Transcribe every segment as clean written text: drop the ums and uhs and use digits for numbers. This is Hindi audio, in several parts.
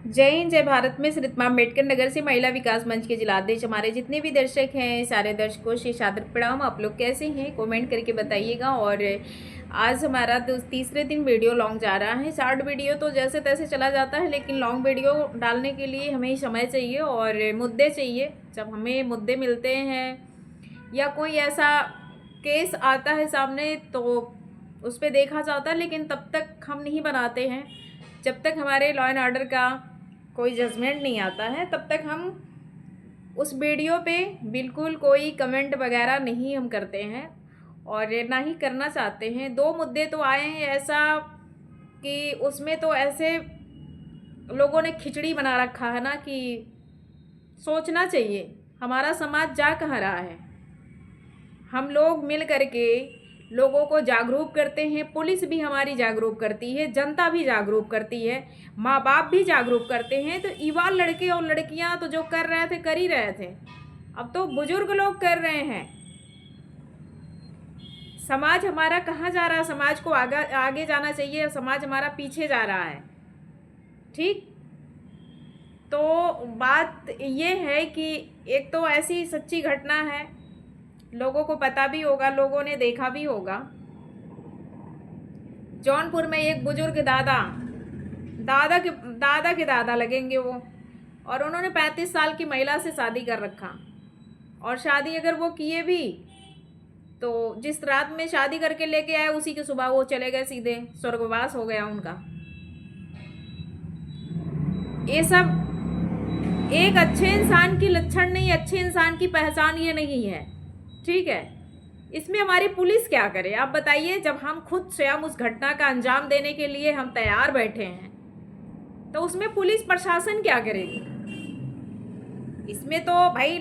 जय हिंद जय भारत में श्री अम्बेडकर नगर से महिला विकास मंच के जिलाध्यक्ष हमारे जितने भी दर्शक हैं सारे दर्शकों से सादर प्रणाम। आप लोग कैसे हैं कमेंट करके बताइएगा। और आज हमारा तीसरे दिन वीडियो लॉन्ग जा रहा है। शॉर्ट वीडियो तो जैसे तैसे चला जाता है, लेकिन लॉन्ग वीडियो डालने के लिए हमें समय चाहिए और मुद्दे चाहिए। जब हमें मुद्दे मिलते हैं या कोई ऐसा केस आता है सामने तो उस पर देखा जाता है, लेकिन तब तक हम नहीं बनाते हैं जब तक हमारे लॉ एंड ऑर्डर का कोई जजमेंट नहीं आता है, तब तक हम उस वीडियो पे बिल्कुल कोई कमेंट वगैरह नहीं हम करते हैं और ना ही करना चाहते हैं। दो मुद्दे तो आए हैं ऐसा कि उसमें तो ऐसे लोगों ने खिचड़ी बना रखा है ना कि सोचना चाहिए हमारा समाज जा कहाँ रहा है। हम लोग मिल करके लोगों को जागरूक करते हैं, पुलिस भी हमारी जागरूक करती है, जनता भी जागरूक करती है, माँ बाप भी जागरूक करते हैं। तो युवा लड़के और लड़कियां तो जो कर रहे थे कर ही रहे थे, अब तो बुजुर्ग लोग कर रहे हैं। समाज हमारा कहाँ जा रहा है? समाज को आगे जाना चाहिए, समाज हमारा पीछे जा रहा है। ठीक, तो बात ये है कि एक तो ऐसी सच्ची घटना है, लोगों को पता भी होगा, लोगों ने देखा भी होगा। जौनपुर में एक बुजुर्ग दादा के दादा लगेंगे वो, और उन्होंने 35 साल की महिला से शादी कर रखा। और शादी अगर वो किए भी तो जिस रात में शादी करके लेके आए उसी की सुबह वो चले गए, सीधे स्वर्गवास हो गया उनका। ये सब एक अच्छे इंसान की लक्षण नहीं, अच्छे इंसान की पहचान ये नहीं है। ठीक है, इसमें हमारी पुलिस क्या करे आप बताइए? जब हम खुद स्वयं उस घटना का अंजाम देने के लिए हम तैयार बैठे हैं तो उसमें पुलिस प्रशासन क्या करेगी? इसमें तो भाई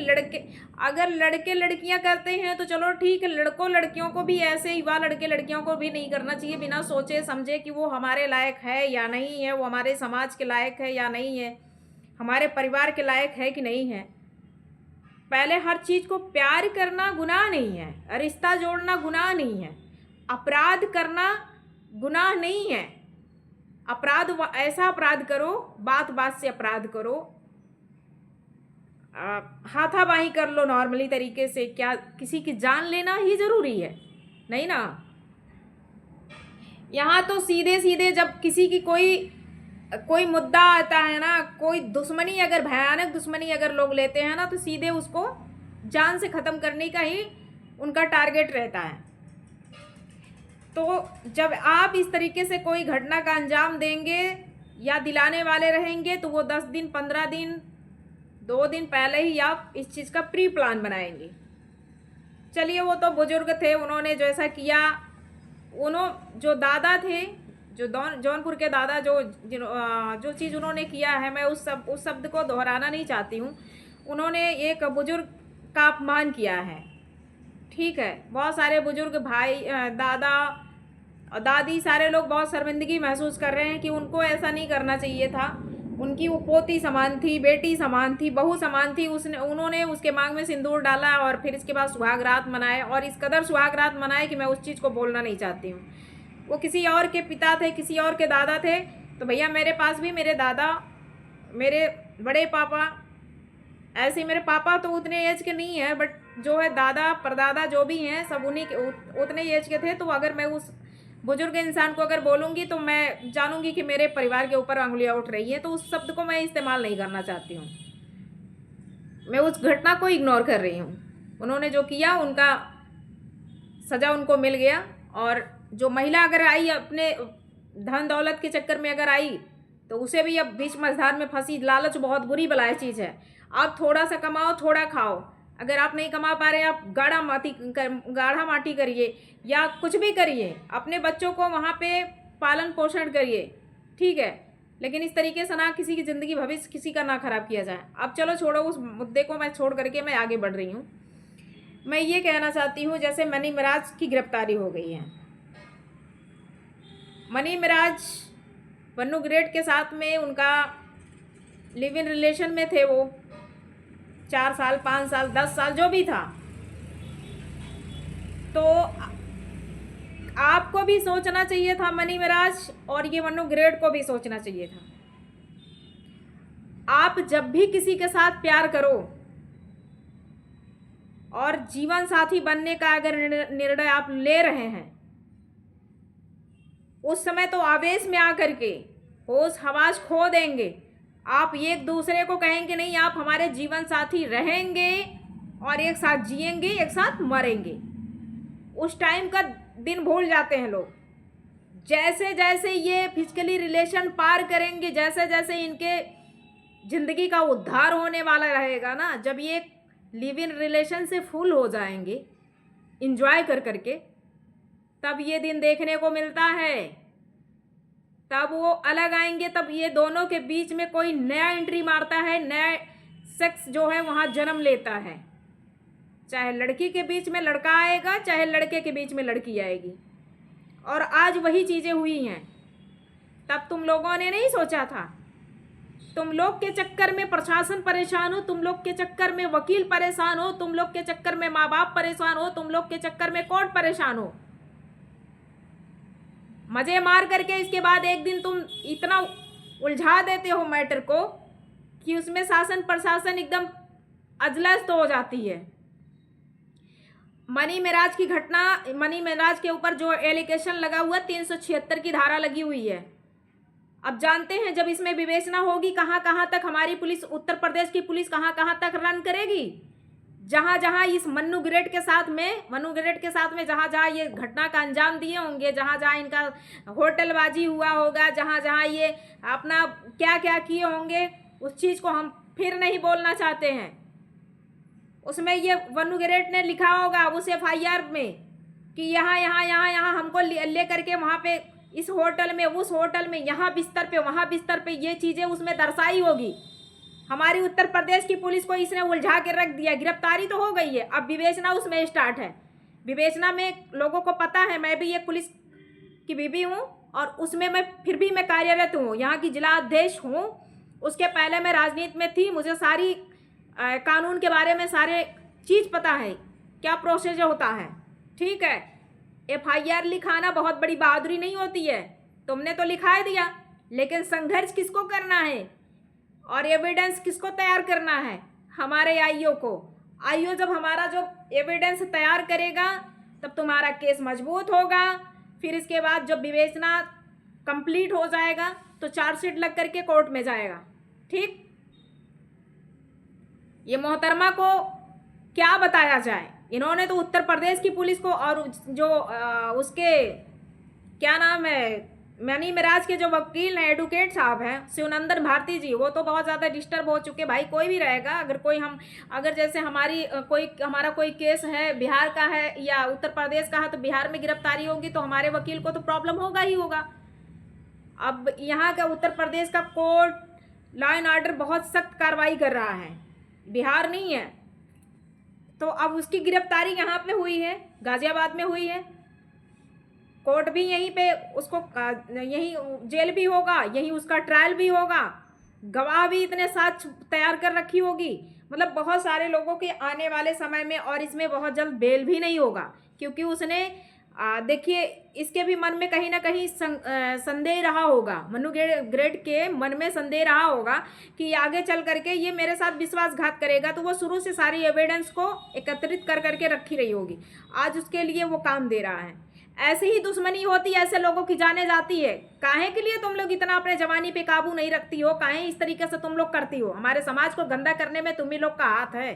अगर लड़के लड़कियां करते हैं तो चलो ठीक है, लड़कों लड़कियों को भी ऐसे, युवा लड़के लड़कियों को भी नहीं करना चाहिए बिना सोचे समझे कि वो हमारे लायक है या नहीं है, वो हमारे समाज के लायक है या नहीं है, हमारे परिवार के लायक है कि नहीं है। पहले हर चीज़ को प्यार करना गुनाह नहीं है, रिश्ता जोड़ना गुनाह नहीं है, अपराध करना गुनाह नहीं है। अपराध ऐसा अपराध करो, बात बात से अपराध करो, हाथापाई कर लो नॉर्मली तरीके से, क्या किसी की जान लेना ही ज़रूरी है? नहीं ना। यहाँ तो सीधे सीधे जब किसी की कोई मुद्दा आता है ना, कोई दुश्मनी अगर भयानक दुश्मनी अगर लोग लेते हैं ना, तो सीधे उसको जान से ख़त्म करने का ही उनका टारगेट रहता है। तो जब आप इस तरीके से कोई घटना का अंजाम देंगे या दिलाने वाले रहेंगे तो वो 10 दिन 15 दिन 2 दिन पहले ही आप इस चीज़ का प्री प्लान बनाएंगे। चलिए, वो तो बुजुर्ग थे, उन्होंने जैसा किया, जो दादा थे, जो जौनपुर के दादा जो चीज़ उन्होंने किया है, मैं उस शब्द को दोहराना नहीं चाहती हूँ। उन्होंने एक बुजुर्ग का अपमान किया है। ठीक है, बहुत सारे बुजुर्ग भाई, दादा और दादी, सारे लोग बहुत शर्मिंदगी महसूस कर रहे हैं कि उनको ऐसा नहीं करना चाहिए था। उनकी वो पोती समान थी, बेटी समान थी, बहू समान थी, उन्होंने उसके मांग में सिंदूर डाला और फिर इसके बाद सुहाग रात मनाए, और इस कदर सुहाग रात मनाए कि मैं उस चीज़ को बोलना नहीं चाहती हूँ। वो किसी और के पिता थे, किसी और के दादा थे। तो भैया मेरे पास भी मेरे दादा, मेरे बड़े पापा, ऐसे मेरे पापा तो उतने एज के नहीं है, बट जो है दादा परदादा जो भी हैं सब उन्हीं के उतने एज के थे। तो अगर मैं उस बुजुर्ग इंसान को अगर बोलूँगी तो मैं जानूँगी कि मेरे परिवार के ऊपर अंगुलियाँ उठ रही हैं, तो उस शब्द को मैं इस्तेमाल नहीं करना चाहती हूँ। मैं उस घटना को इग्नोर कर रही हूँ। उन्होंने जो किया उनका सज़ा उनको मिल गया। और जो महिला अगर आई अपने धन दौलत के चक्कर में अगर आई तो उसे भी अब बीच मझधार में फंसी। लालच बहुत बुरी बलाय चीज़ है। आप थोड़ा सा कमाओ, थोड़ा खाओ। अगर आप नहीं कमा पा रहे, आप गाढ़ा माटी करिए या कुछ भी करिए, अपने बच्चों को वहाँ पे पालन पोषण करिए। ठीक है, लेकिन इस तरीके से ना किसी की ज़िंदगी भविष्य किसी का ना खराब किया जाए। अब चलो छोड़ो, उस मुद्दे को मैं छोड़ करके मैं आगे बढ़ रही हूँ। मैं ये कहना चाहती हूँ, जैसे मनी मिराज की गिरफ्तारी हो गई है। मनी मिराज वन्नू ग्रेड के साथ में उनका लिव इन रिलेशन में थे, वो 4 साल 5 साल 10 साल जो भी था। तो आपको भी सोचना चाहिए था मनी मिराज, और ये वन्नू ग्रेड को भी सोचना चाहिए था। आप जब भी किसी के साथ प्यार करो और जीवन साथी बनने का अगर निर्णय आप ले रहे हैं, उस समय तो आवेश में आकर के होश हवास खो देंगे। आप एक दूसरे को कहेंगे नहीं आप हमारे जीवन साथी रहेंगे और एक साथ जिएंगे, एक साथ मरेंगे। उस टाइम का दिन भूल जाते हैं लोग। जैसे जैसे ये फिजिकली रिलेशन पार करेंगे, जैसे जैसे इनके जिंदगी का उद्धार होने वाला रहेगा ना, जब ये लिव इन रिलेशन से फुल हो जाएंगे इंजॉय कर करके, तब ये दिन देखने को मिलता है। तब वो अलग आएंगे, तब ये दोनों के बीच में कोई नया एंट्री मारता है, नया सेक्स जो है वहाँ जन्म लेता है। चाहे लड़की के बीच में लड़का आएगा, चाहे लड़के के बीच में लड़की आएगी। और आज वही चीज़ें हुई हैं। तब तुम लोगों ने नहीं सोचा था। तुम लोग के चक्कर में प्रशासन परेशान हो, तुम लोग के चक्कर में वकील परेशान हो, तुम लोग के चक्कर में माँ बाप परेशान हो, तुम लोग के चक्कर में कोर्ट परेशान हो। मजे मार करके इसके बाद एक दिन तुम इतना उलझा देते हो मैटर को कि उसमें शासन प्रशासन एकदम अजलस्त हो जाती है। मनी मेराज की घटना, मनी मेराज के ऊपर जो एलिगेशन लगा हुआ 376 की धारा लगी हुई है। अब जानते हैं जब इसमें विवेचना होगी कहाँ कहाँ तक हमारी पुलिस, उत्तर प्रदेश की पुलिस कहाँ कहाँ तक रन करेगी। जहाँ जहाँ इस मन्नू ग्रेड के साथ में जहाँ जहाँ ये घटना का अंजाम दिए होंगे, जहाँ जहाँ इनका होटलबाजी हुआ होगा, जहाँ जहाँ ये अपना क्या क्या किए होंगे, उस चीज़ को हम फिर नहीं बोलना चाहते हैं। उसमें ये मन्नू ग्रेड ने लिखा होगा उस FIR में कि यहाँ हमको ले करके वहाँ पे इस होटल में, उस होटल में, यहाँ बिस्तर पे, वहाँ बिस्तर पे, ये चीज़ें उसमें दर्शाई होगी। हमारी उत्तर प्रदेश की पुलिस को इसने उलझा के रख दिया। गिरफ्तारी तो हो गई है, अब विवेचना उसमें स्टार्ट है। विवेचना में लोगों को पता है, मैं भी एक पुलिस की बीवी हूँ और उसमें मैं फिर भी मैं कार्यरत हूँ, यहाँ की जिला अध्यक्ष हूँ। उसके पहले मैं राजनीति में थी, मुझे सारी कानून के बारे में सारे चीज़ पता है, क्या प्रोसीजर होता है। ठीक है, FIR लिखाना बहुत बड़ी बहादुरी नहीं होती है। तुमने तो लिखा दिया, लेकिन संघर्ष किसको करना है और एविडेंस किसको तैयार करना है? हमारे IO को। IO जब हमारा जो एविडेंस तैयार करेगा तब तुम्हारा केस मजबूत होगा। फिर इसके बाद जब विवेचना कंप्लीट हो जाएगा तो चार्जशीट लग करके कोर्ट में जाएगा। ठीक, ये मोहतरमा को क्या बताया जाए? इन्होंने तो उत्तर प्रदेश की पुलिस को और जो उसके क्या नाम है, मनी मेराज के जो वकील हैं, एडवोकेट साहब हैं, शिवनंदन भारती जी, वो तो बहुत ज़्यादा डिस्टर्ब हो चुके। भाई कोई भी रहेगा, अगर जैसे हमारा कोई केस है बिहार का है या उत्तर प्रदेश का है तो बिहार में गिरफ्तारी होगी तो हमारे वकील को तो प्रॉब्लम होगा ही होगा। अब यहाँ का उत्तर प्रदेश का कोर्ट लॉ एंड ऑर्डर बहुत सख्त कार्रवाई कर रहा है, बिहार नहीं है। तो अब उसकी गिरफ्तारी यहाँ पे हुई है, गाजियाबाद में हुई है। कोर्ट भी यहीं पे उसको, यहीं जेल भी होगा, यहीं उसका ट्रायल भी होगा, गवाह भी इतने साथ तैयार कर रखी होगी। मतलब बहुत सारे लोगों के आने वाले समय में, और इसमें बहुत जल्द बेल भी नहीं होगा क्योंकि उसने देखिए इसके भी मन में कहीं ना कहीं संदेह रहा होगा, मन्नू ग्रेड के मन में संदेह रहा होगा कि आगे चल करके ये मेरे साथ विश्वासघात करेगा, तो वो शुरू से सारी एविडेंस को एकत्रित कर करके रखी रही होगी। आज उसके लिए वो काम दे रहा है। ऐसे ही दुश्मनी होती है, ऐसे लोगों की जाने जाती है। काहे के लिए तुम लोग इतना अपने जवानी पे काबू नहीं रखती हो? काहे इस तरीके से तुम लोग करती हो? हमारे समाज को गंदा करने में तुम ही लोग का हाथ है।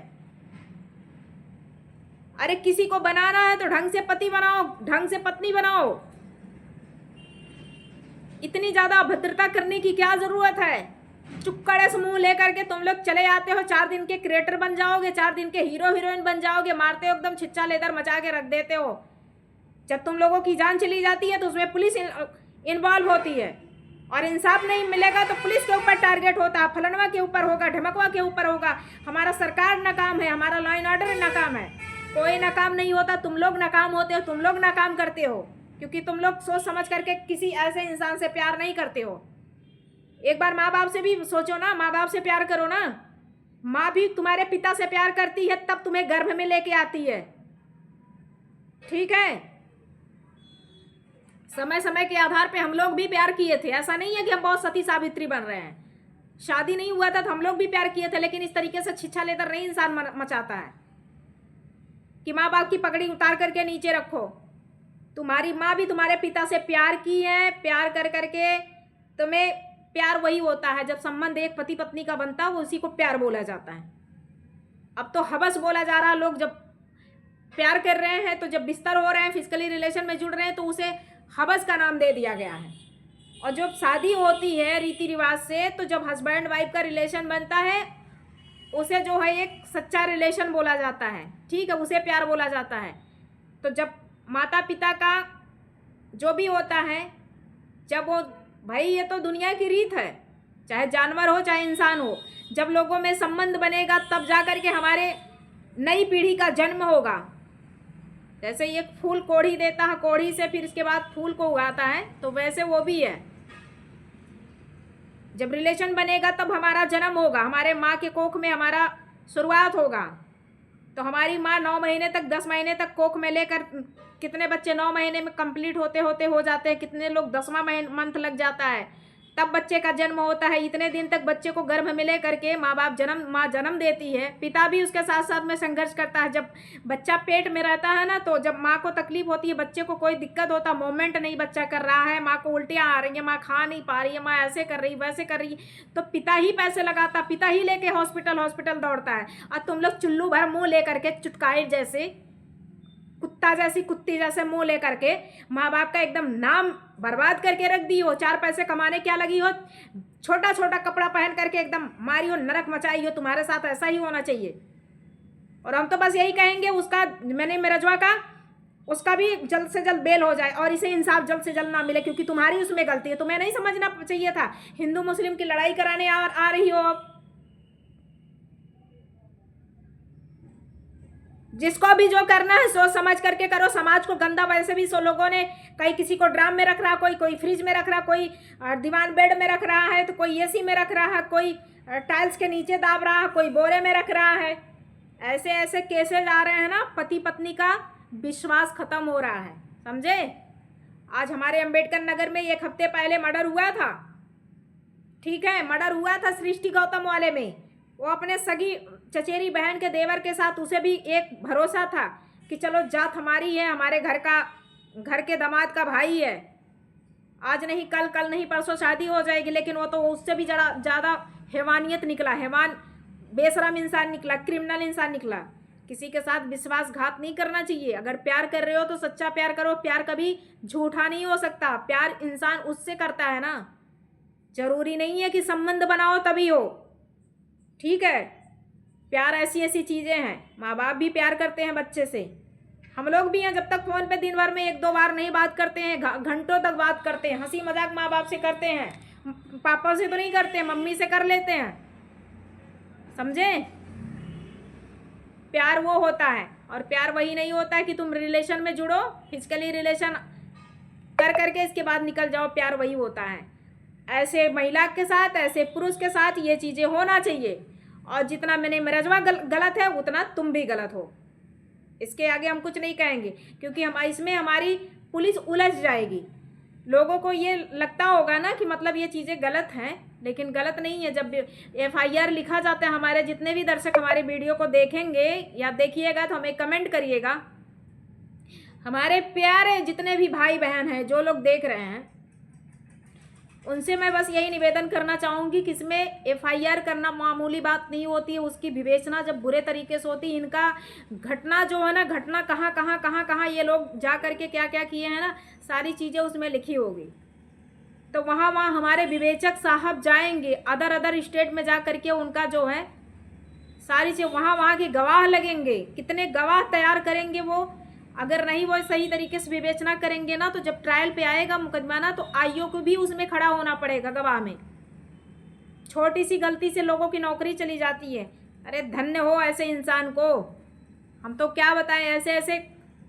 अरे किसी को बनाना है तो ढंग से पति बनाओ, ढंग से पत्नी बनाओ। इतनी ज्यादा अभद्रता करने की क्या जरूरत है? चुक्कड़े समूह लेकर के तुम लोग चले आते हो, 4 दिन के क्रिएटर बन जाओगे, 4 दिन के हीरो हीरोइन बन जाओगे, मारते हो एकदम छिच्चा लेदर मचा के रख देते हो। जब तुम लोगों की जान चली जाती है तो उसमें पुलिस इन्वॉल्व होती है और इंसाफ नहीं मिलेगा तो पुलिस के ऊपर टारगेट होता है, फलनवा के ऊपर होगा, ढमकवा के ऊपर होगा। हमारा सरकार नाकाम है, हमारा लॉ एंड ऑर्डर नाकाम है। कोई नाकाम नहीं होता, तुम लोग नाकाम होते हो, तुम लोग नाकाम करते हो क्योंकि तुम लोग सोच समझ करके किसी ऐसे इंसान से प्यार नहीं करते हो। एक बार माँ बाप से भी सोचो ना, माँ बाप से प्यार करो ना। माँ भी तुम्हारे पिता से प्यार करती है तब तुम्हें गर्भ में लेके आती है। ठीक है, समय समय के आधार पे हम लोग भी प्यार किए थे, ऐसा नहीं है कि हम बहुत सती सावित्री बन रहे हैं। शादी नहीं हुआ था तो हम लोग भी प्यार किए थे, लेकिन इस तरीके से छिछा लेकर नहीं इंसान मचाता है कि माँ बाप की पगड़ी उतार करके नीचे रखो। तुम्हारी माँ भी तुम्हारे पिता से प्यार की है, प्यार कर करके तुम्हें प्यार वही होता है जब संबंध एक पति पत्नी का बनता है, वो उसी को प्यार बोला जाता है। अब तो हवस बोला जा रहा है। लोग जब प्यार कर रहे हैं तो जब बिस्तर हो रहे हैं, फिजिकली रिलेशन में जुड़ रहे हैं, तो उसे हवस का नाम दे दिया गया है। और जब शादी होती है रीति रिवाज से, तो जब हस्बैंड वाइफ का रिलेशन बनता है उसे जो है एक सच्चा रिलेशन बोला जाता है, ठीक है, उसे प्यार बोला जाता है। तो जब माता पिता का जो भी होता है, जब वो, भाई ये तो दुनिया की रीत है, चाहे जानवर हो चाहे इंसान हो, जब लोगों में संबंध बनेगा तब जा कर के हमारे नई पीढ़ी का जन्म होगा। जैसे एक फूल कोढ़ी देता है, कोढ़ी से फिर इसके बाद फूल को उगाता है, तो वैसे वो भी है। जब रिलेशन बनेगा तब हमारा जन्म होगा, हमारे माँ के कोख में हमारा शुरुआत होगा। तो हमारी माँ 9 महीने तक 10 महीने तक कोख में लेकर, कितने बच्चे 9 महीने में कंप्लीट होते होते हो जाते हैं, कितने लोग 10वां मंथ लग जाता है, तब बच्चे का जन्म होता है। इतने दिन तक बच्चे को गर्भ में ले करके माँ जन्म देती है, पिता भी उसके साथ साथ में संघर्ष करता है। जब बच्चा पेट में रहता है ना, तो जब माँ को तकलीफ होती है, बच्चे को कोई दिक्कत होता, मूवमेंट नहीं बच्चा कर रहा है, माँ को उल्टियाँ आ रही है, माँ खा नहीं पा रही है, माँ ऐसे कर रही वैसे कर रही, तो पिता ही पैसे लगाता, पिता ही लेके हॉस्पिटल दौड़ता है। और तुम लोग चुल्लू भर मुँह ले करके, चुटकाई जैसे, कुत्ती जैसे मुंह लेकर के माँ बाप का एकदम नाम बर्बाद करके रख दी हो। 4 पैसे कमाने क्या लगी हो, छोटा छोटा कपड़ा पहन करके एकदम मारी हो, नरक मचाई हो। तुम्हारे साथ ऐसा ही होना चाहिए। और हम तो बस यही कहेंगे, उसका, मैंने मेरजवा का, उसका भी जल्द से जल्द बेल हो जाए और इसे इंसाफ जल्द से जल्द ना मिले, क्योंकि तुम्हारी उसमें गलती है। तुम्हें नहीं समझना चाहिए था, हिंदू मुस्लिम की लड़ाई कराने आ रही हो अब। जिसको भी जो करना है सोच समझ करके करो। समाज को गंदा वैसे भी लोगों ने, कहीं किसी को ड्राम में रख रहा, कोई फ्रिज में रख रहा, कोई दीवान बेड में रख रहा है, तो कोई एसी में रख रहा है, कोई टाइल्स के नीचे दाब रहा है, कोई बोरे में रख रहा है। ऐसे ऐसे केसेज आ रहे हैं ना, पति पत्नी का विश्वास खत्म हो रहा है, समझे। आज हमारे अंबेडकर नगर में 1 हफ्ते पहले मर्डर हुआ था, ठीक है, मर्डर हुआ था सृष्टि गौतम वाले में। वो अपने सगी चचेरी बहन के देवर के साथ, उसे भी एक भरोसा था कि चलो जात हमारी है, हमारे घर के दामाद का भाई है, आज नहीं कल नहीं परसों शादी हो जाएगी। लेकिन वो तो उससे भी ज़्यादा हैवानियत निकला, हैवान बेशरम इंसान निकला, क्रिमिनल इंसान निकला। किसी के साथ विश्वासघात नहीं करना चाहिए। अगर प्यार कर रहे हो तो सच्चा प्यार करो। प्यार कभी झूठा नहीं हो सकता। प्यार इंसान उससे करता है ना, जरूरी नहीं है कि संबंध बनाओ तभी हो, ठीक है। प्यार ऐसी चीज़ें हैं। माँ बाप भी प्यार करते हैं बच्चे से, हम लोग भी हैं। जब तक फ़ोन पे दिन भर में 1-2 बार नहीं बात करते हैं, घंटों तक बात करते हैं, हंसी मजाक माँ बाप से करते हैं, पापा से तो नहीं करते, मम्मी से कर लेते हैं, समझे। प्यार वो होता है, और प्यार वही नहीं होता है कि तुम रिलेशन में जुड़ो, फिजिकली रिलेशन कर करके इसके बाद निकल जाओ। प्यार वही होता है, ऐसे महिला के साथ, ऐसे पुरुष के साथ ये चीज़ें होना चाहिए। और जितना मैंने मेरजवा गलत है, उतना तुम भी गलत हो। इसके आगे हम कुछ नहीं कहेंगे, क्योंकि हम इसमें हमारी पुलिस उलझ जाएगी। लोगों को ये लगता होगा ना कि मतलब ये चीज़ें गलत हैं, लेकिन गलत नहीं है। जब FIR लिखा जाता है, हमारे जितने भी दर्शक हमारे वीडियो को देखेंगे या देखिएगा तो हमें कमेंट करिएगा। हमारे प्यारे जितने भी भाई बहन हैं, जो लोग देख रहे हैं, उनसे मैं बस यही निवेदन करना चाहूँगी कि इसमें FIR करना मामूली बात नहीं होती है। उसकी विवेचना जब बुरे तरीके से होती है, इनका घटना जो है ना, घटना कहाँ ये लोग जा करके क्या क्या किए हैं ना, सारी चीज़ें उसमें लिखी होगी। तो वहाँ हमारे विवेचक साहब जाएंगे, अदर स्टेट में जा करके उनका जो है सारी चीज़, वहाँ के गवाह लगेंगे, कितने गवाह तैयार करेंगे वो। अगर नहीं वो सही तरीके से विवेचना करेंगे ना, तो जब ट्रायल पे आएगा मुकदमा ना, तो आईओ को भी उसमें खड़ा होना पड़ेगा गवाह में। छोटी सी गलती से लोगों की नौकरी चली जाती है। अरे धन्य हो ऐसे इंसान को। हम तो क्या बताएं, ऐसे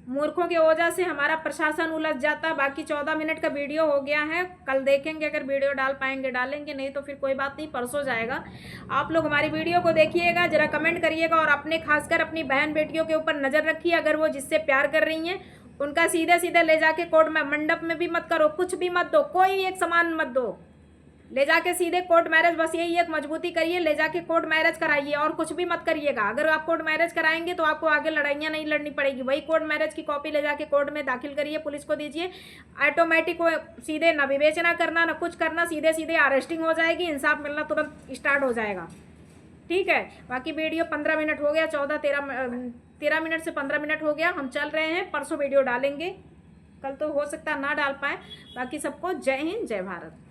मूर्खों के वजह से हमारा प्रशासन उलझ जाता। बाकी 14 मिनट का वीडियो हो गया है, कल देखेंगे, अगर वीडियो डाल पाएंगे डालेंगे, नहीं तो फिर कोई बात नहीं, परसों जाएगा। आप लोग हमारी वीडियो को देखिएगा, जरा कमेंट करिएगा, और अपने खासकर अपनी बहन बेटियों के ऊपर नज़र रखिए। अगर वो जिससे प्यार कर रही हैं, उनका सीधे ले जाके कोर्ट में, मंडप में भी मत करो, कुछ भी मत दो, कोई एक सामान मत दो। ले जाके सीधे कोर्ट मैरिज, बस यही एक मजबूती करिए, ले जाके कोर्ट मैरिज कराइए और कुछ भी मत करिएगा। अगर आप कोर्ट मैरिज कराएंगे तो आपको आगे लड़ाइयाँ नहीं लड़नी पड़ेगी। वही कोर्ट मैरिज की कॉपी ले जाके कोर्ट में दाखिल करिए, पुलिस को दीजिए, ऑटोमेटिक वो सीधे ना विवेचना करना ना कुछ करना, सीधे सीधे अरेस्टिंग हो जाएगी, इंसाफ मिलना तुरंत स्टार्ट हो जाएगा। ठीक है, बाकी वीडियो 15 मिनट हो गया, 13 मिनट से 15 मिनट हो गया, हम चल रहे हैं। परसों वीडियो डालेंगे, कल तो हो सकता है ना डाल पाए। बाकी सबको जय हिंद, जय भारत।